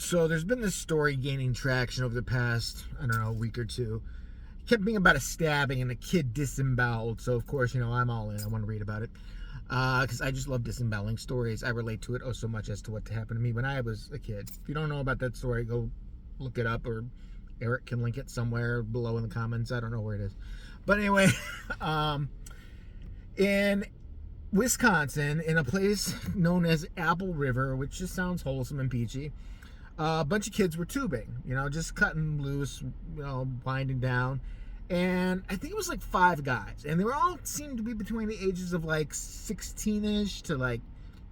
So there's been this story gaining traction over the past, I don't know, week or two. It kept being about a stabbing and a kid disemboweled. So, of course, I'm all in. I want to read about it. Because I just love disemboweling stories. I relate to it so much as to what happened to me when I was a kid. If you don't know about that story, go look it up, or Eric can link it somewhere below in the comments. I don't know where it is. But anyway, in Wisconsin, in a place known as Apple River, which just sounds wholesome and peachy, a bunch of kids were tubing, just cutting loose, winding down. And I think it was like 5 guys. And they were all seemed to be between the ages of like 16-ish to like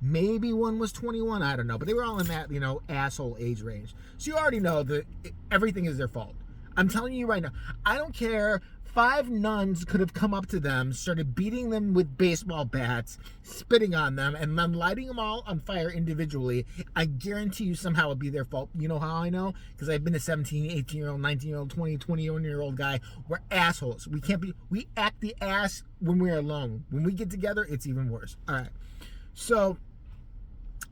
maybe one was 21. I don't know. But they were all in that, asshole age range. So you already know that everything is their fault. I'm telling you right now. I don't care. 5 nuns could have come up to them, started beating them with baseball bats, spitting on them, and then lighting them all on fire individually. I guarantee you somehow it would be their fault. You know how I know? Because I've been a 17, 18-year-old, 19-year-old, 20, 21-year-old guy. We're assholes. We act the ass when we're alone. When we get together, it's even worse. All right. So,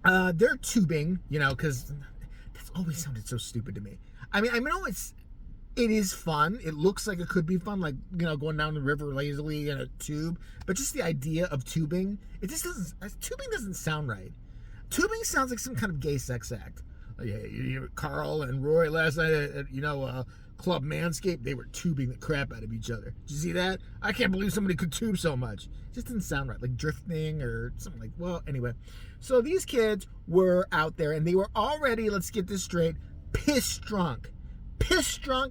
they're tubing, because that's always sounded so stupid to me. I know it is fun. It looks like it could be fun, like, going down the river lazily in a tube. But just the idea of tubing, tubing doesn't sound right. Tubing sounds like some kind of gay sex act. Carl and Roy last night at Club Manscaped, they were tubing the crap out of each other. Did you see that? I can't believe somebody could tube so much. It just didn't sound right, like drifting or something like, well, anyway. So these kids were out there, and they were already, let's get this straight, piss drunk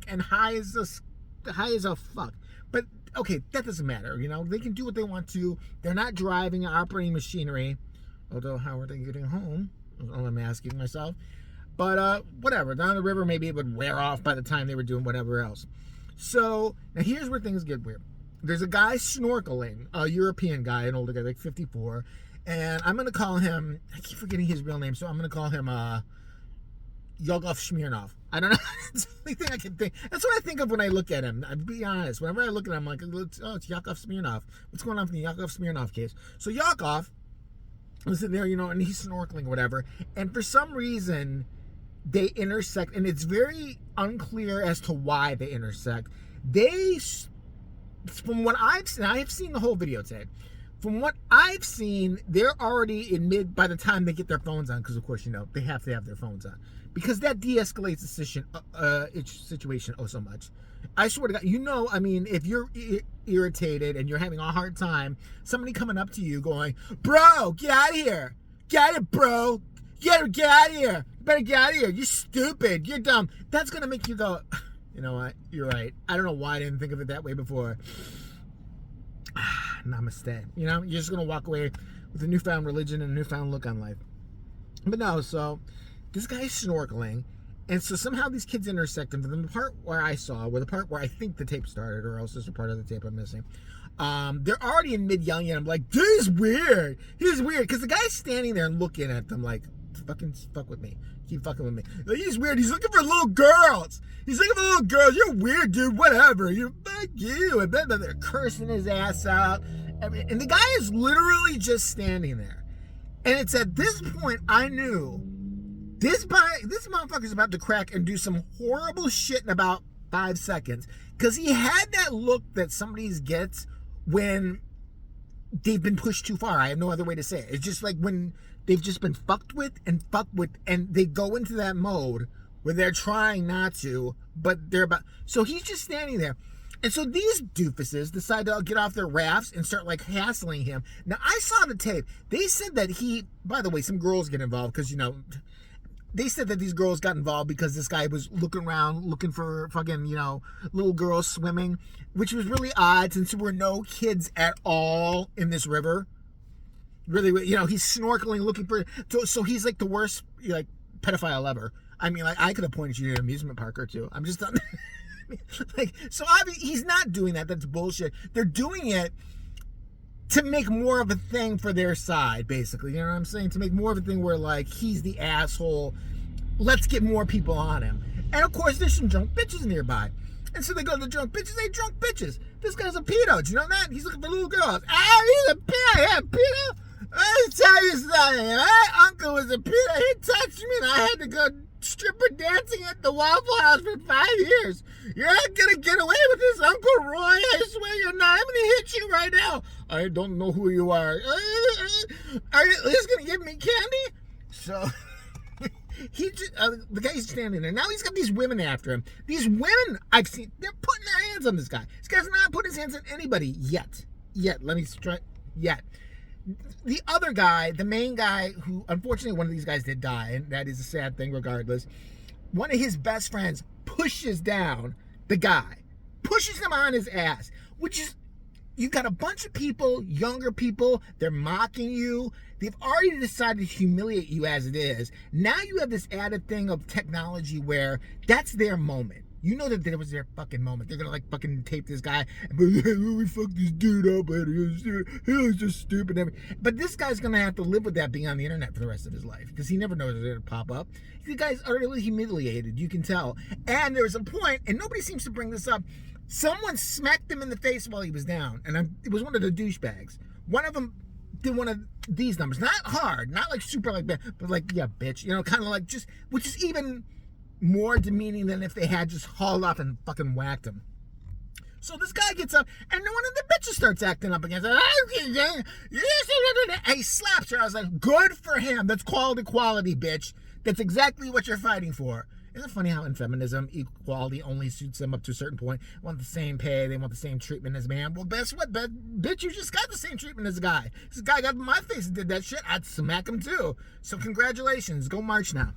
and high as a fuck. But okay, that doesn't matter. They can do what they want to. They're not driving or operating machinery. Although, how are they getting home? I'm asking myself. But whatever. Down the river, maybe it would wear off by the time they were doing whatever else. So now here's where things get weird. There's a guy snorkeling, a European guy, an older guy, like 54, and I'm gonna call him. I keep forgetting his real name, so I'm gonna call him Yogov Smirnov. I don't know. That's the only thing I can think. That's what I think of when I look at him. I'll be honest. Whenever I look at him, I'm like, oh, it's Yakov Smirnov. What's going on from the Yakov Smirnov case? So Yakov was sitting there, and he's snorkeling, whatever. And for some reason, they intersect, and it's very unclear as to why they intersect. From what I've seen, I have seen the whole videotape. From what I've seen, they're already in by the time they get their phones on, because of course, they have to have their phones on. Because that de-escalates the situation so much. I swear to God, if you're irritated and you're having a hard time, somebody coming up to you going, bro, get out of here. Get it, bro. Get out of here. You better get out of here. You're stupid. You're dumb. That's going to make you go, you know what? You're right. I don't know why I didn't think of it that way before. Namaste. You're just going to walk away with a newfound religion and a newfound look on life. But no, so this guy's snorkeling, and so somehow these kids intersect, and from the part where I saw, the part where I think the tape started, or else there's a part of the tape I'm missing, they're already in mid-yelling at him, like, dude, he's weird, because the guy's standing there and looking at them like, fuck with me, keep fucking with me, like, he's weird, he's looking for little girls, you're weird, dude, whatever, fuck you, and then they're cursing his ass out, and the guy is literally just standing there, and it's at this point I knew this motherfucker's about to crack and do some horrible shit in about 5 seconds. Because he had that look that somebody gets when they've been pushed too far. I have no other way to say it. It's just like when they've just been fucked with, and they go into that mode where they're trying not to, but they're about. So he's just standing there. And so these doofuses decide to get off their rafts and start like hassling him. Now, I saw the tape. They said that by the way, some girls get involved because, they said that these girls got involved because this guy was looking around, looking for fucking, little girls swimming, which was really odd since there were no kids at all in this river. Really, he's snorkeling, looking for, so he's like the worst, pedophile ever. I could have pointed you to an amusement park or two. I'm just not, so obviously he's not doing that. That's bullshit. They're doing it to make more of a thing for their side, basically. You know what I'm saying? To make more of a thing where, like, he's the asshole. Let's get more people on him. And, of course, there's some drunk bitches nearby. And so they go to the drunk bitches. They drunk bitches. This guy's a pedo. Do you know that? He's looking for little girls. He's a pedo. Yeah, pedo. Let me tell you something. My uncle was a pedo. He touched me, and I had to go stripper dancing at the Waffle House for 5 years. You're not gonna get away with this, Uncle Roy. I swear you're not. I'm gonna hit you right now. I don't know who you are. Are you at least gonna give me candy? So the guy's standing there. Now he's got these women after him. These women I've seen, they're putting their hands on this guy. This guy's not putting his hands on anybody yet. Let me strike. Yet. The other guy, the main guy, who unfortunately one of these guys did die, and that is a sad thing regardless. One of his best friends pushes down the guy, pushes him on his ass, which is, you got a bunch of people, younger people, they're mocking you. They've already decided to humiliate you as it is. Now you have this added thing of technology where that's their moment. You know that there was their fucking moment. They're gonna like fucking tape this guy and be like, hey, we fucked this dude up. He was just stupid. But this guy's gonna have to live with that being on the internet for the rest of his life because he never knows it's gonna pop up. The guy's utterly humiliated, you can tell. And there's a point, and nobody seems to bring this up. Someone smacked him in the face while he was down, and it was one of the douchebags. One of them did one of these numbers, not hard, not like super like bad, but like, yeah, bitch, you know, kind of like just, which is even more demeaning than if they had just hauled off and fucking whacked him. So this guy gets up, and one of the bitches starts acting up against him. And he slaps her. I was like, good for him. That's quality, bitch. That's exactly what you're fighting for. Isn't it funny how in feminism, equality only suits them up to a certain point? They want the same pay. They want the same treatment as a man. Well, guess what, bitch? You just got the same treatment as a guy. This guy got in my face and did that shit. I'd smack him too. So congratulations. Go march now.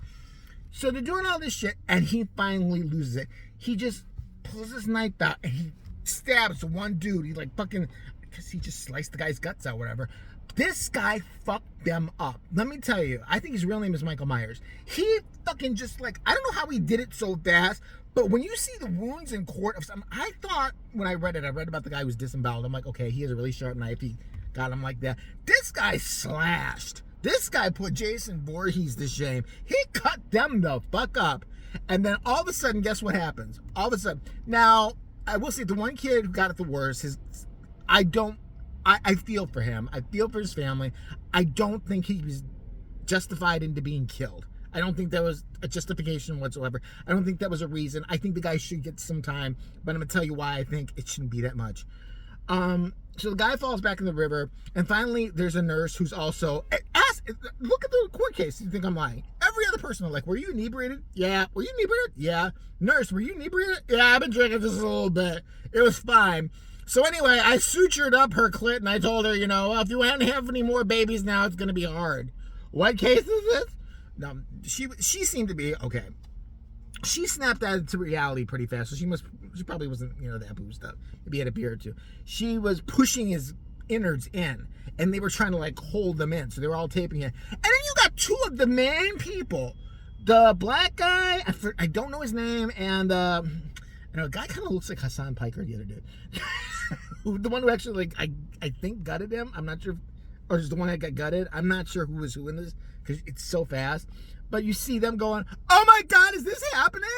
So they're doing all this shit, and he finally loses it. He just pulls his knife out, and he stabs one dude. He like fucking, because he just sliced the guy's guts out, whatever. This guy fucked them up. Let me tell you, I think his real name is Michael Myers. He fucking just like, I don't know how he did it so fast, but when you see the wounds in court of something, I thought when I read about the guy who was disemboweled. I'm like, okay, he has a really sharp knife. He got him like that. This guy slashed. This guy put Jason Voorhees to shame. He cut them the fuck up. And then all of a sudden, guess what happens? All of a sudden. Now, I will say the one kid who got it the worst, I feel for him. I feel for his family. I don't think he was justified into being killed. I don't think that was a justification whatsoever. I don't think that was a reason. I think the guy should get some time, but I'm going to tell you why I think it shouldn't be that much. So the guy falls back in the river, and finally there's a nurse who's also look at the court case. You think I'm lying? Every other person, like, were you inebriated? Yeah. Were you inebriated? Yeah. Nurse, were you inebriated? Yeah, I've been drinking just a little bit. It was fine. So anyway, I sutured up her clit, and I told her, you know, if you want to have any more babies now, it's going to be hard. What case is this? No, she seemed to be okay. She snapped out into reality pretty fast, so she probably wasn't, you know, that boozed up. Maybe had a beer or two. She was pushing his innards in, and they were trying to like hold them in, so they were all taping it. And then you got two of the main people, the black guy, I don't know his name, and a guy kind of looks like Hassan Piker, the other dude. The one who actually, like, I think gutted him. I'm not sure, or is the one that got gutted. I'm not sure who was who in this, because it's so fast. But you see them going, oh my God, is this happening?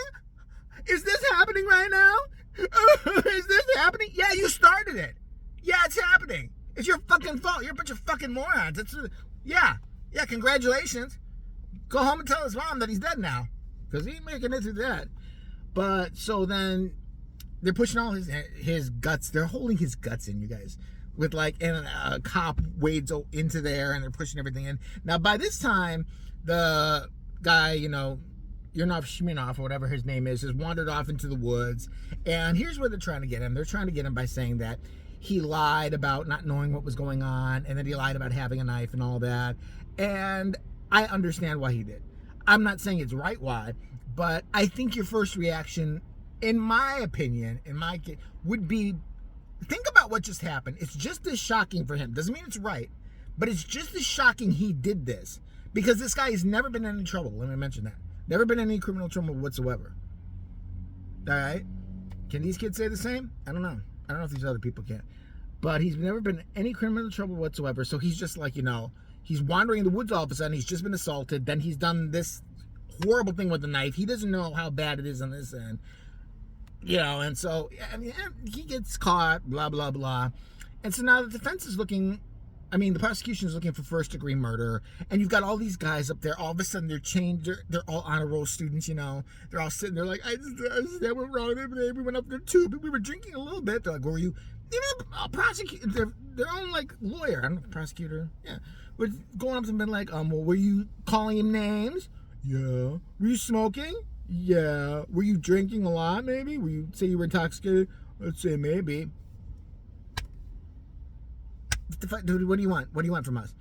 Is this happening right now? Is this happening? Yeah, you started it. Yeah, it's happening. It's your fucking fault. You're a bunch of fucking morons. Yeah, congratulations. Go home and tell his mom that he's dead now, because he ain't making it through that. But so then they're pushing all his guts. They're holding his guts in, you guys. With like, and a cop wades into there, and they're pushing everything in. Now, by this time, the guy, you know, Shminov or whatever his name is, has wandered off into the woods. And here's where they're trying to get him. They're trying to get him by saying that he lied about not knowing what was going on, and that he lied about having a knife and all that. And I understand why he did. I'm not saying it's right why, but I think your first reaction, in my opinion, would be, think about what just happened. It's just as shocking for him. Doesn't mean it's right, but it's just as shocking he did this. Because this guy has never been in any trouble. Let me mention that. Never been in any criminal trouble whatsoever. All right? Can these kids say the same? I don't know. I don't know if these other people can. But he's never been in any criminal trouble whatsoever. So he's just like, you know, he's wandering in the woods all of a sudden. He's just been assaulted. Then he's done this horrible thing with the knife. He doesn't know how bad it is on this end. You know, and so, I mean, he gets caught, blah, blah, blah. And so now the defense is looking I mean, the prosecution is looking for first-degree murder, and you've got all these guys up there. All of a sudden, they're chained. They're all honor roll students, you know. They're all sitting there like, I just went wrong. We went up there too, but we were drinking a little bit. They're like, were you? Even a prosecutor, their own like lawyer, I don't know, prosecutor, yeah, was going up to them and like, well, were you calling him names? Yeah. Were you smoking? Yeah. Were you drinking a lot? Maybe. Were you say you were intoxicated? Let's say maybe. Dude, what do you want? What do you want from us?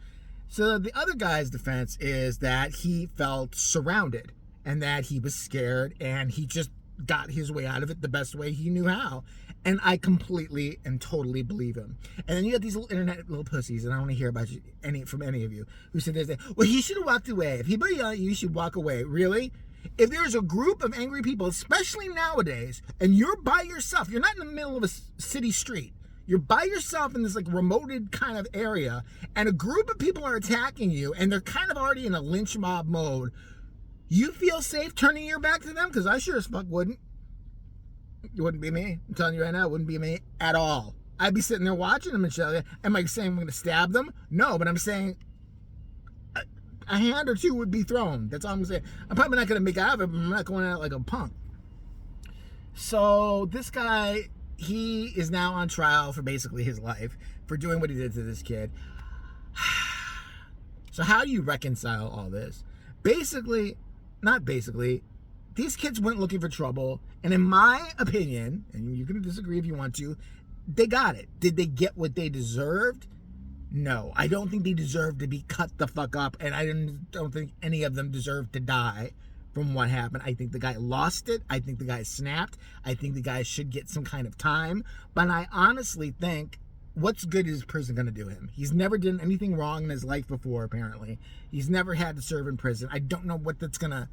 So the other guy's defense is that he felt surrounded and that he was scared and he just got his way out of it the best way he knew how. And I completely and totally believe him. And then you got these little internet little pussies, and I don't want to hear about you, from any of you who said this. Well, he should have walked away. If he yelled at you, you should walk away. Really? If there's a group of angry people, especially nowadays, and you're by yourself, you're not in the middle of a city street. You're by yourself in this like remoted kind of area, and a group of people are attacking you, and they're kind of already in a lynch mob mode. You feel safe turning your back to them? Because I sure as fuck wouldn't. It wouldn't be me. I'm telling you right now, it wouldn't be me at all. I'd be sitting there watching them and shit. Am I saying I'm going to stab them? No, but I'm saying a hand or two would be thrown. That's all I'm saying. I'm probably not going to make out of it, but I'm not going out like a punk. So this guy, he is now on trial for basically his life for doing what he did to this kid. So how do you reconcile all this? Not basically, these kids weren't looking for trouble. And in my opinion, and you can disagree if you want to, they got it. Did they get what they deserved? No. I don't think they deserved to be cut the fuck up. And I don't think any of them deserved to die from what happened. I think the guy lost it. I think the guy snapped. I think the guy should get some kind of time. But I honestly think, what's good is prison going to do him? He's never done anything wrong in his life before, apparently. He's never had to serve in prison. I don't know what that's not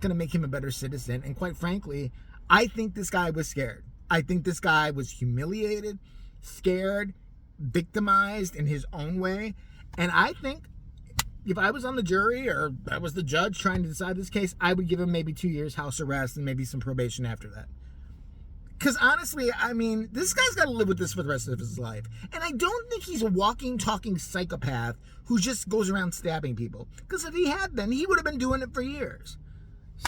going to make him a better citizen. And quite frankly, I think this guy was scared. I think this guy was humiliated, scared, victimized in his own way. And I think if I was on the jury or I was the judge trying to decide this case, I would give him maybe 2 years house arrest and maybe some probation after that. Because honestly, I mean, this guy's got to live with this for the rest of his life. And I don't think he's a walking, talking psychopath who just goes around stabbing people. Because if he had been, he would have been doing it for years.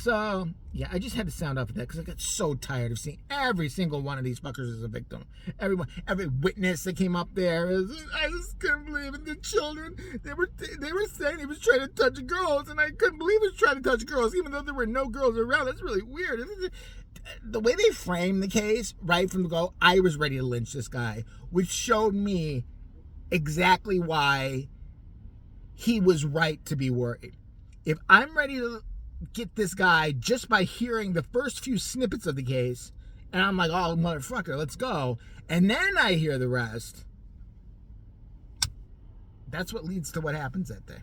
So, yeah, I just had to sound off of that because I got so tired of seeing every single one of these fuckers as a victim. Every witness that came up there, I just couldn't believe it. The children, they were saying he was trying to touch girls, and I couldn't believe he was trying to touch girls, even though there were no girls around. That's really weird. The way they framed the case, right from the go, I was ready to lynch this guy, which showed me exactly why he was right to be worried. If I'm ready to get this guy just by hearing the first few snippets of the case, and I'm like, oh, motherfucker, let's go, and then I hear the rest, that's what leads to what happens that day.